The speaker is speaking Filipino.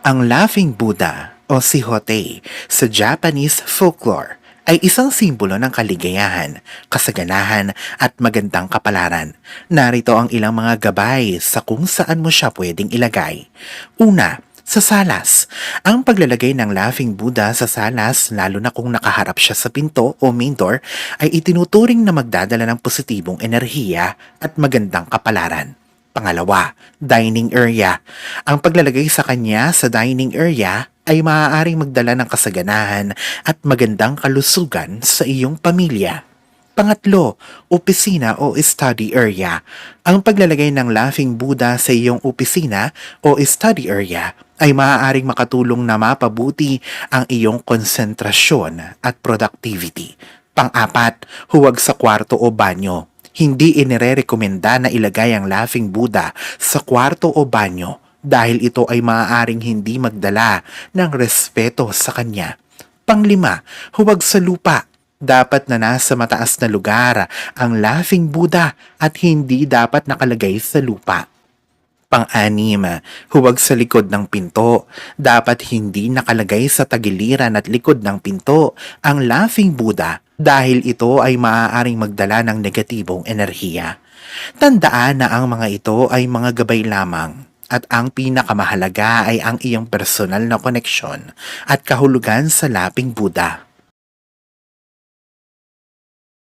Ang Laughing Buddha o si Hotei sa Japanese folklore ay isang simbolo ng kaligayahan, kasaganahan at magandang kapalaran. Narito ang ilang mga gabay sa kung saan mo siya pwedeng ilagay. Una, sa salas. Ang paglalagay ng Laughing Buddha sa salas, lalo na kung nakaharap siya sa pinto o main door, ay itinuturing na magdadala ng positibong enerhiya at magandang kapalaran. Pangalawa, dining area. Ang paglalagay sa kanya sa dining area ay maaaring magdala ng kasaganahan at magandang kalusugan sa iyong pamilya. Pangatlo, opisina o study area. Ang paglalagay ng Laughing Buddha sa iyong opisina o study area ay maaaring makatulong na mapabuti ang iyong konsentrasyon at productivity. Pang-apat, huwag sa kwarto o banyo. Hindi inirerekomenda na ilagay ang Laughing Buddha sa kwarto o banyo dahil ito ay maaaring hindi magdala ng respeto sa kanya. Panglima, huwag sa lupa. Dapat na nasa mataas na lugar ang Laughing Buddha at hindi dapat nakalagay sa lupa. Pang-anim, huwag sa likod ng pinto. Dapat hindi nakalagay sa tagiliran at likod ng pinto ang Laughing Buddha dahil ito ay maaaring magdala ng negatibong enerhiya. Tandaan na ang mga ito ay mga gabay lamang at ang pinakamahalaga ay ang iyong personal na koneksyon at kahulugan sa Laughing Buddha.